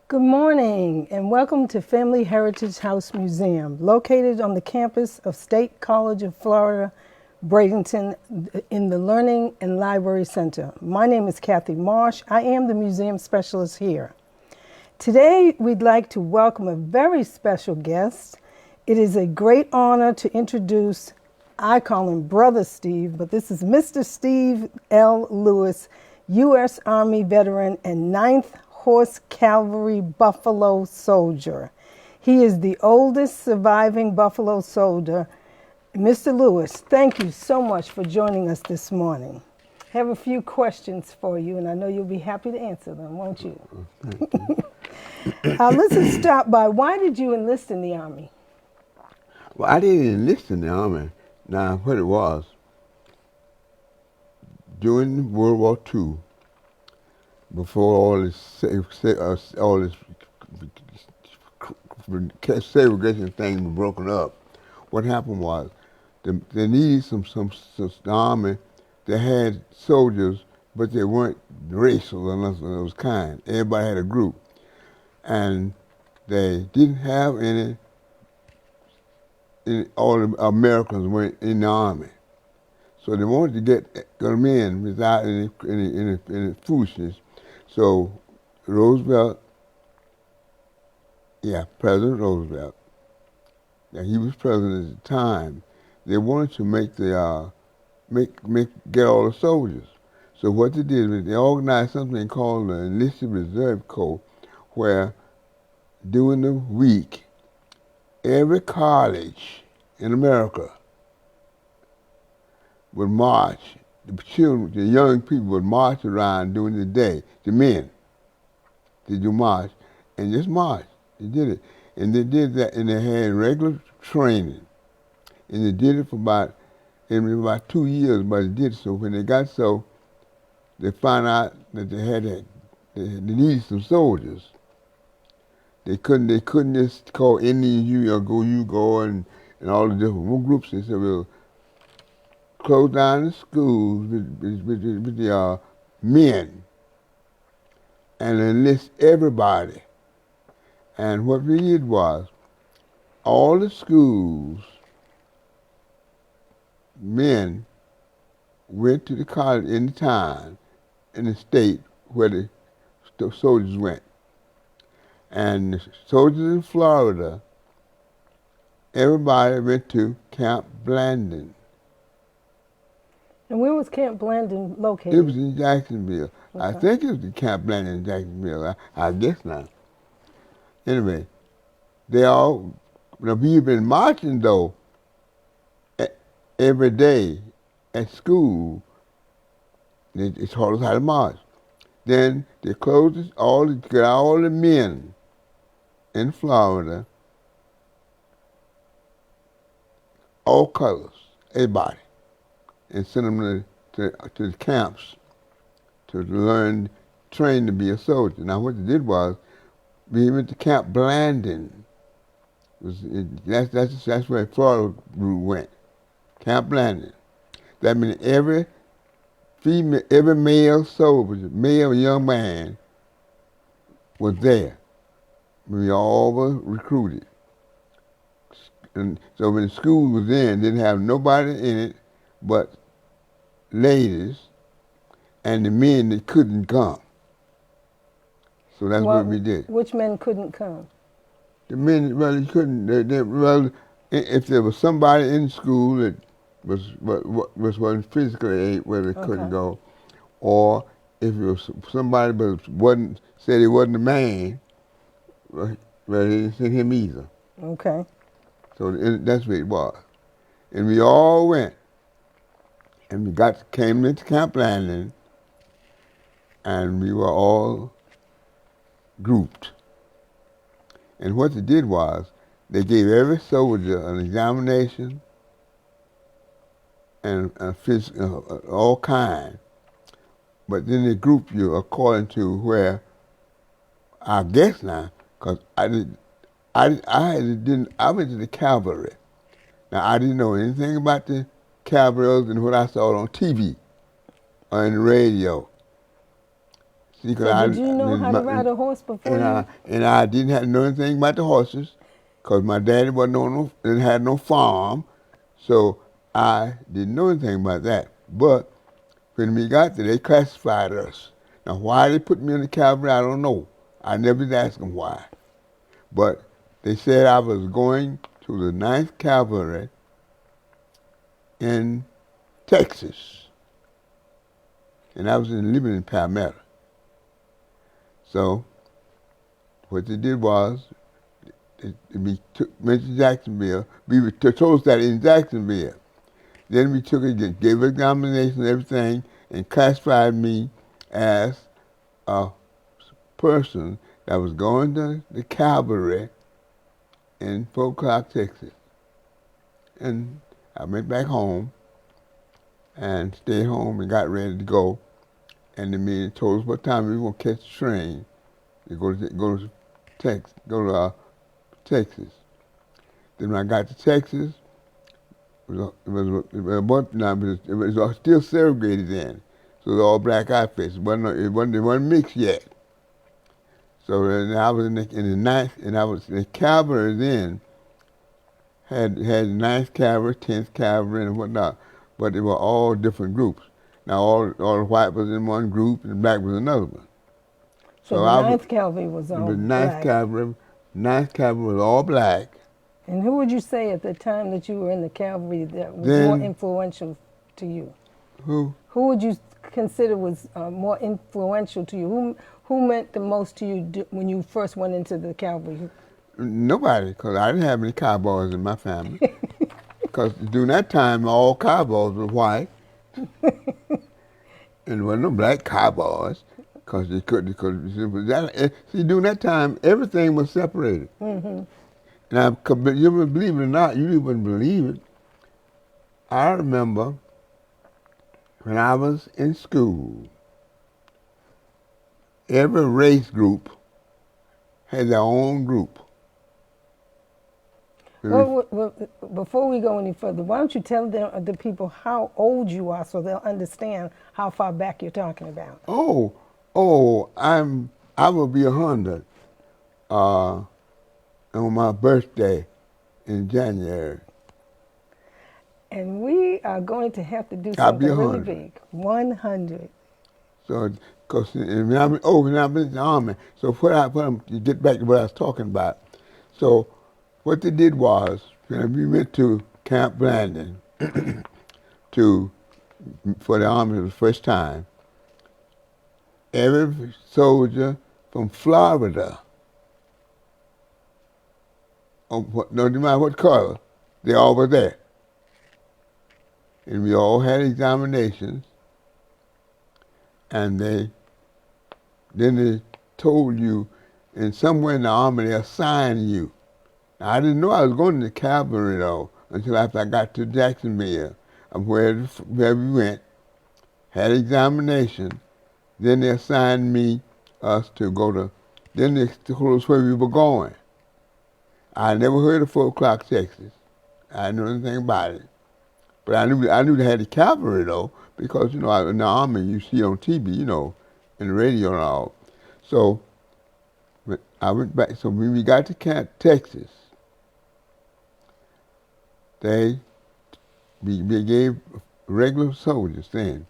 Good morning and welcome to Family Heritage House Museum, located on the campus of State College of Florida, Bradenton, in the Learning and Library Center. My name is Kathie Marsh. I am the museum specialist here. Today, we'd like to welcome a very special guest. It is a great honor to introduce, I call him Brother Steve, but this is Mr. Steve L. Lewis, U.S. Army veteran and 9th Horse Cavalry Buffalo Soldier. He is the oldest surviving Buffalo Soldier. Mr. Lewis, thank you so much for joining us this morning. I have a few questions for you, and I know you'll be happy to answer them, won't you? Let's just start by, why did you enlist in the Army? Well, I didn't enlist in the Army. Now, what it was, during World War II, before all this segregation thing was broken up, what happened was they needed the Army. They had soldiers, but they weren't racial or nothing of those kind. Everybody had a group, and they didn't have any. All the Americans weren't in the Army, so they wanted to get them in without any foolishness. So Roosevelt, President Roosevelt, he was president at the time. They wanted to get all the soldiers. So what they did was they organized something called the Enlisted Reserve Corps, where during the week, every college in America would march. The children, the young people would march around during the day. The men did you march and just march. They did it, and they did that, and they had regular training, and they did it for about 2 years. But they did so. When they got so, they found out that they needed some soldiers. They couldn't just call any you go and all the different groups. They said, we'll close down the schools with the men and enlist everybody. And what we did was, all the schools, men went to the college in the town, in the state where the soldiers went. And the soldiers in Florida, everybody went to Camp Blandon. And where was Camp Blandon located? It was in Jacksonville. Okay. I think it was the Camp Blandon in Jacksonville. I guess not. Anyway, we've been marching though every day at school. They taught us how to march. Then they closed all the men in Florida, all colors, everybody, and sent them to the camps to train to be a soldier. Now what they did was, we went to Camp Blandon. That's where Florida group went. Camp Blandon. That means every male soldier, male young man, was there. We all were recruited. And so when the school was in, didn't have nobody in it but ladies and the men that couldn't come. So that's what we did. Which men couldn't come? The men really couldn't. If there was somebody in school that wasn't physically able, where they couldn't go, or if it was somebody but said he wasn't a man, well, they didn't send him either. Okay. So that's what it was. And we all went. And we came into Camp Blandon, and we were all grouped. And what they did was, they gave every soldier an examination and all kinds. But then they grouped you according to where, I guess now, because I went to the cavalry. Now I didn't know anything about the cavalry other than what I saw on TV or in the radio. See, 'cause So did you know how to ride a horse before you? And I didn't know anything about the horses, 'cause my daddy wasn't on no, didn't have no farm, so I didn't know anything about that. But when we got there, they classified us. Now, why they put me in the cavalry, I don't know. I never did ask them why. But they said I was going to the 9th Cavalry in Texas. And I was living in Palmetto. So what they did was, we went to Jacksonville. We were told that in Jacksonville. Then we took it, gave examinations and everything, and classified me as a person that was going to the cavalry in Fort Clark, Texas. And I went back home and stayed home and got ready to go. And the man told us what time we were going to catch the train to go to Texas. Then when I got to Texas, it was still segregated then. So it was all black outfits. It wasn't mixed yet. So then I was in the 9th, and I was in the cavalry then. Had 9th Cavalry, 10th Cavalry, and whatnot, but they were all different groups. Now all the white was in one group, and the black was another one. So the 9th Cavalry was all black. 9th Cavalry was all black. And who would you say at the time that you were in the cavalry that was more influential to you? Who? Who would you consider was more influential to you? Who meant the most to you when you first went into the cavalry? Nobody, because I didn't have any cowboys in my family. Because during that time, all cowboys were white. And there wasn't no black cowboys, because they couldn't. See, during that time, everything was separated. Mm-hmm. Now, you would believe it or not, you wouldn't believe it. I remember when I was in school, every race group had their own group. Well, before we go any further, why don't you tell the people how old you are so they'll understand how far back you're talking about? I will be 100 on my birthday in January. And we are going to have to do something really big. 100. So, because when I've been in the Army, so to get back to what I was talking about, so what they did was, when we went to Camp Bradenton for the Army for the first time, every soldier from Florida, no matter what color, they all were there. And we all had examinations, and then they told you, and somewhere in the Army they assigned you. Now, I didn't know I was going to the cavalry, though, until after I got to Jacksonville, where we went, had examination. Then they assigned us to go to, then they told us where we were going. I never heard of Fort Clark, Texas. I didn't know anything about it. But I knew they had the cavalry, though, because, in the Army, you see on TV, in the radio and all. So I went back. So when we got to Texas, we gave regular soldiers then.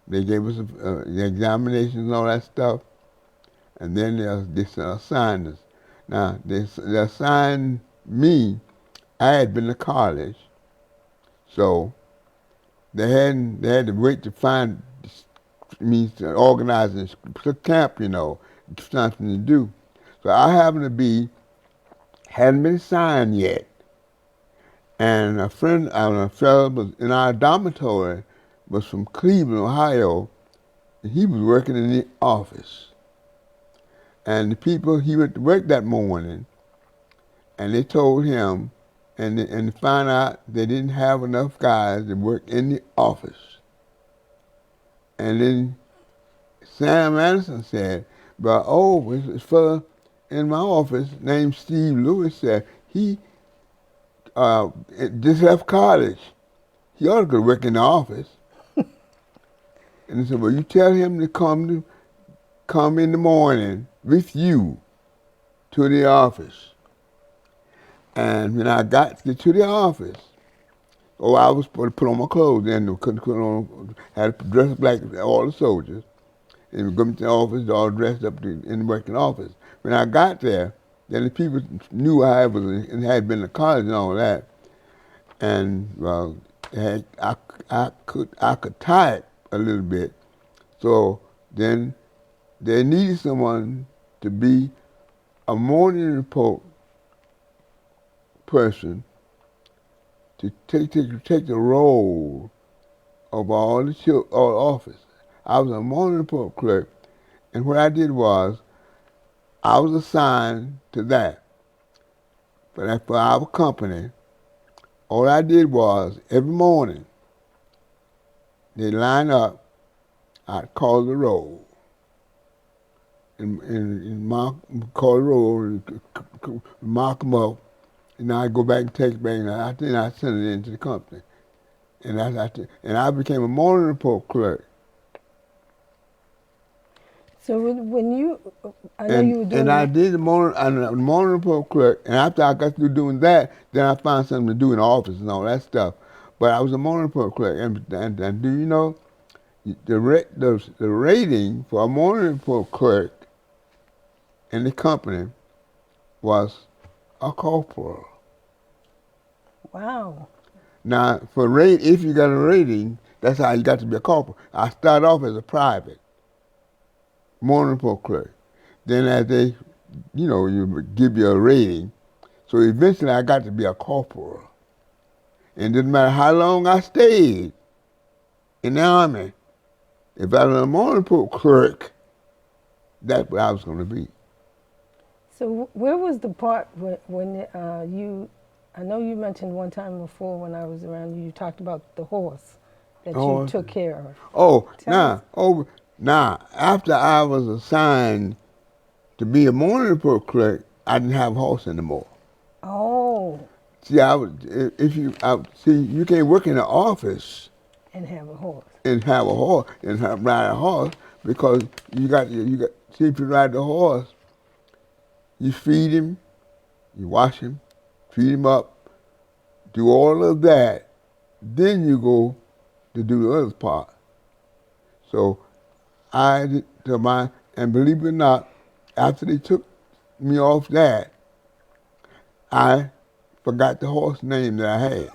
They gave us the examinations and all that stuff, and then they assigned us. Now, they assigned me. I had been to college, so they had to wait to find me to organize a camp, something to do. So I hadn't been assigned yet. And a fellow was in our dormitory, was from Cleveland, Ohio, and he was working in the office. And the people, he went to work that morning, and they told him, and to find out they didn't have enough guys to work in the office. And then Sam Anderson said, but this fellow in my office named Steve Lewis said, he just left college. He ought to go work in the office. And they said, well, you tell him to come come in the morning with you to the office. And when I got to the office, I was supposed to put on my clothes then, couldn't put on, had to dress up like all the soldiers, and go to the office all dressed up in the working office. When I got there, then the people knew I was and had been to college and all that, and I could type a little bit, so then they needed someone to be a morning report person to take the role of all the office. I was a morning report clerk, and what I did was I was assigned to that. For our company, all I did was every morning they line up, I'd call the roll, and call the roll, mark them up, and I'd go back and take it back, and I send it into the company. And I became a morning report clerk. So when you, I know you were doing. And I did the morning report clerk, and after I got through doing that, then I found something to do in the office and all that stuff. But I was a morning report clerk, and do you know, the rating for a morning report clerk in the company was a corporal. Wow. Now, if you got a rating, that's how you got to be a corporal. I started off as a private morning report clerk. Then as they, you give you a rating, so eventually I got to be a corporal. And it didn't matter how long I stayed in the Army, if I was a morning report clerk, that's what I was going to be. So where was the part when you, I know you mentioned one time before when I was around you talked about the horse that you took care of. Now, after I was assigned to be a morning report clerk, I didn't have a horse anymore. Oh. See, you can't work in the office and have a horse. And ride a horse because you got. See, if you ride the horse, you feed him, you wash him, feed him up, do all of that, then you go to do the other part. So and believe it or not, after they took me off that, I forgot the horse name that I had.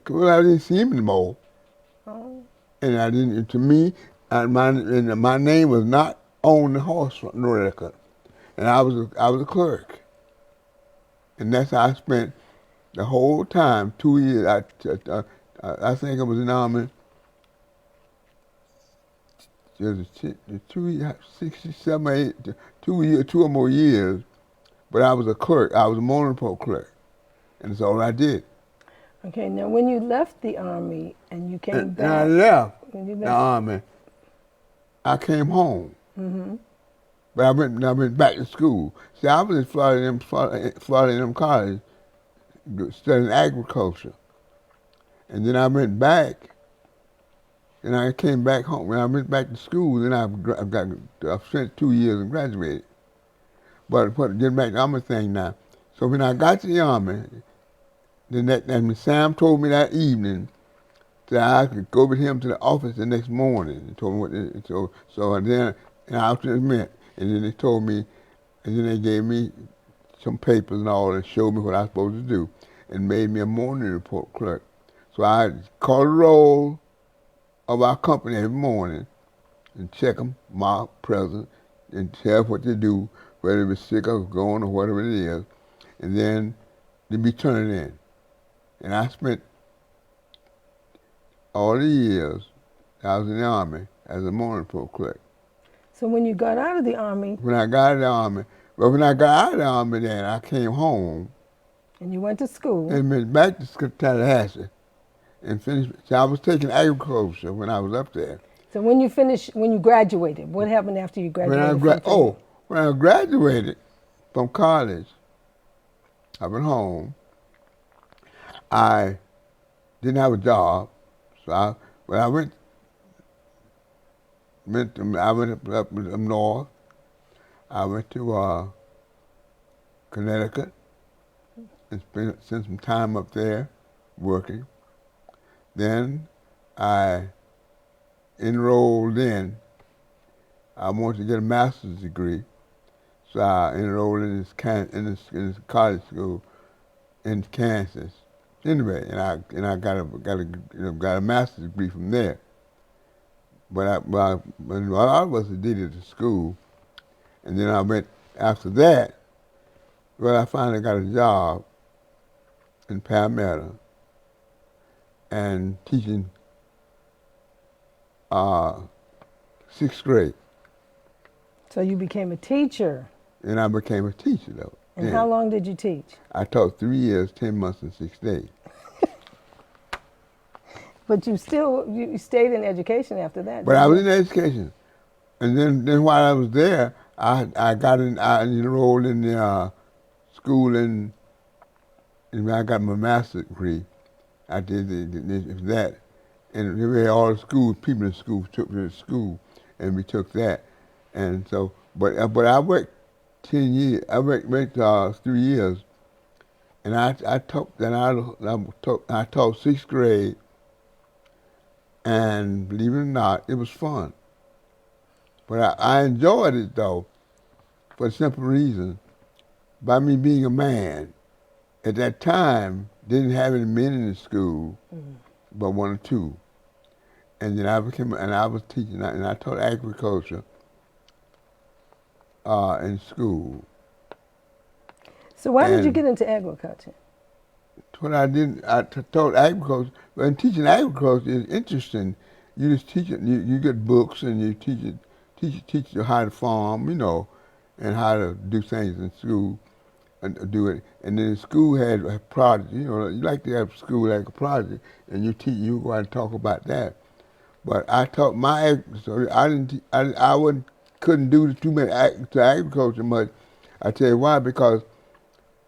Well, I didn't see him anymore. Oh. And I didn't. To me, my name was not on the horse record, and I was a clerk, and that's how I spent the whole time. 2 years. I think I was in the Army. Just 2 years, 67, 8, 2 years, 2 or more years. But I was a clerk. I was a morning report clerk, and that's all I did. Okay, now when you left the Army and you came back. And I left the Army. I came home. Mm-hmm. But I went back to school. See, I was in Florida A&M College studying agriculture. And then I went back, and I came back home. When I went back to school, then I spent 2 years and graduated. But getting back to the Army thing now. So when I got to the Army, then Sam told me that evening that I could go with him to the office the next morning. And told me and I was admit. And then they told me, and then they gave me some papers and all and showed me what I was supposed to do and made me a morning report clerk. So I called the roll of our company every morning and check them, mark, present, and tell what they do, whether it was sick or gone or whatever it is, and then they'd be turning in. And I spent all the years I was in the Army as a morning report clerk. So when you got out of the Army? When I got out of the Army, then I came home. And you went to school? And went back to Tallahassee and finished. So I was taking agriculture when I was up there. So when you graduated, what happened after you graduated? When I graduated from college, I went home. I didn't have a job, so when I went I went up north. I went to Connecticut and spent some time up there working. Then I enrolled in. I wanted to get a master's degree, so I enrolled in this college school in Kansas. Anyway, and I got a master's degree from there. But while I was did it at school, and then I went after that. Well, I finally got a job in Palmetto and teaching sixth grade. So you became a teacher. And I became a teacher, though. And how long did you teach? I taught 3 years, 10 months, and 6 days. But you stayed in education after that. But I was in education. And then while I was there, I enrolled in the school and I got my master's degree. I did that. And we had all the school, people in the school took me to school, and we took that. And so, but I worked 10 years. I worked 3 years, and I taught sixth grade. And believe it or not, it was fun. But I enjoyed it though, for a simple reason. By me being a man, at that time, didn't have any men in the school, but 1 or 2. And then I was teaching, and I taught agriculture in school. So why did you get into agriculture? What I did, I taught agriculture. But in teaching agriculture is interesting. You just teach it. You get books and you teach you how to farm, and how to do things in school, and do it. And then the school had a project. You like to have school like a project, and you go out and talk about that. But I taught so I couldn't do too much to agriculture much. I tell you why, because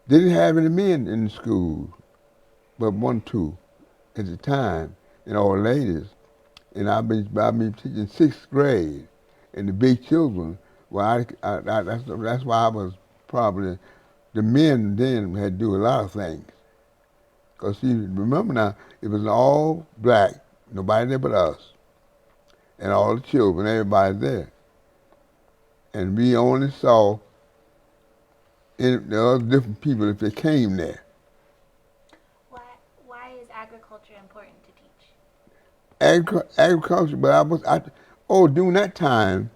they didn't have any men in the school, but 1, 2 at the time, and all ladies. And I've been teaching sixth grade, and the big children. Well, that's why I was probably, the men then had to do a lot of things. Because see, remember now, it was all black, nobody there but us, and all the children, everybody there. And we only saw the other different people if they came there. Why is agriculture important to teach? Agriculture, but during that time,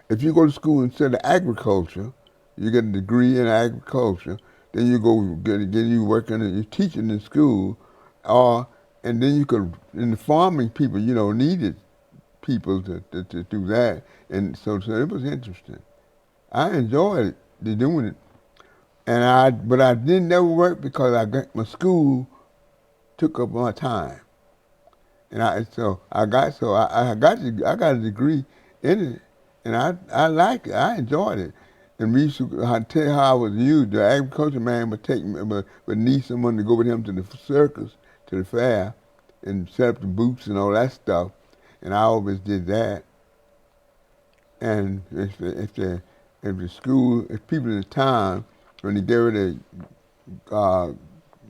if you go to school instead of agriculture, you get a degree in agriculture, then you go get you working and you're teaching in school, and then you could, in the farming people, needed people to do that, and so it was interesting. I enjoyed doing it, but I didn't never work because my school took up my time, and I got a degree in it, and I liked it. I enjoyed it. And we used to, I tell you how I was used. The agriculture man would need someone to go with him to the circus, to the fair, and set up the booths and all that stuff. And I always did that. And if people in the town, when they get ready to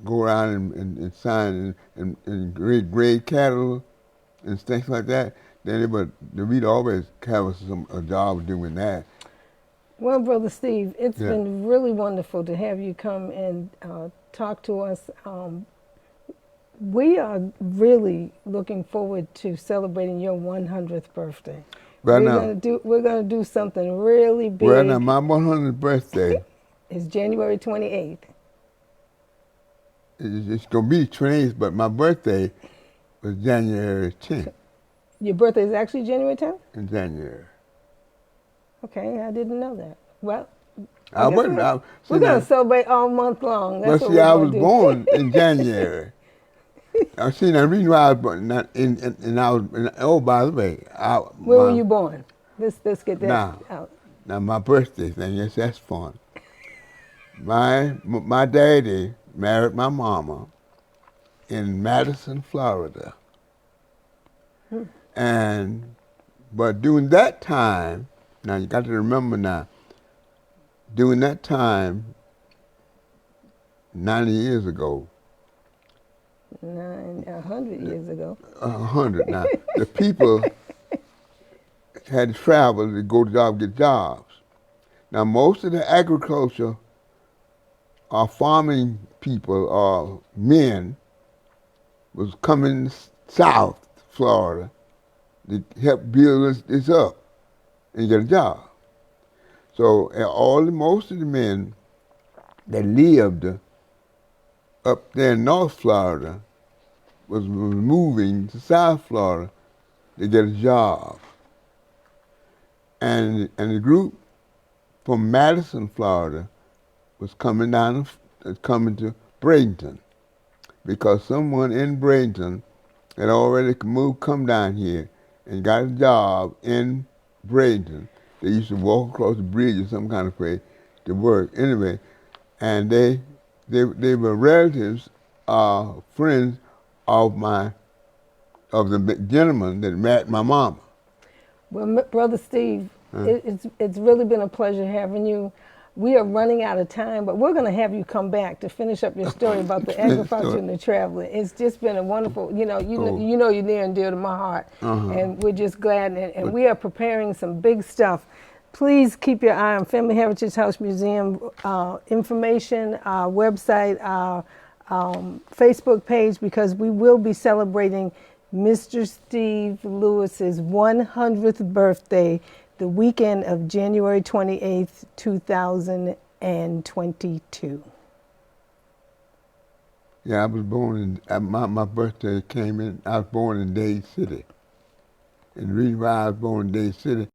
go around and sign and grade cattle and things like that, then we'd always have a job of doing that. Well, Brother Steve, it's been really wonderful to have you come and talk to us. We are really looking forward to celebrating your 100th birthday. We're gonna do something really big. Right now, my 100th birthday is January 28th. It's gonna be 28th, but my birthday was January 10th. Your birthday is actually January 10th? In January. Okay, I didn't know that. Well, we're going to celebrate all month long. That's what I was born in January. The reason why I was born, by the way. Where were you born? Let's get that out. Now, my birthday thing, yes, that's fun. My daddy married my mama in Madison, Florida. And But during that time, now you got to remember now, during that time, 90 years ago, 100 years ago. 100 now, the people had to travel to go to job, get jobs. Now, most of the agriculture or farming people or men was coming south Florida to help build this up and get a job. So most of the men that lived up there in North Florida was moving to South Florida to get a job. And the group from Madison, Florida, was coming to Bradenton, because someone in Bradenton had already come down here and got a job in Bradenton. They used to walk across the bridge or some kind of way to work. Anyway, and they were relatives, friends of the gentleman that met my mama. Well, Brother Steve, it's really been a pleasure having you. We are running out of time, but we're going to have you come back to finish up your story about the agriculture and the traveling. It's just been a wonderful, you know you're near and dear to my heart, and we're just glad, and we are preparing some big stuff. Please keep your eye on Family Heritage House Museum information, our website, our Facebook page, because we will be celebrating Mr. Steve Lewis's 100th birthday the weekend of January 28th, 2022. Yeah, I was born in, my birthday came in, I was born in Dade City. And the reason why I was born in Dade City,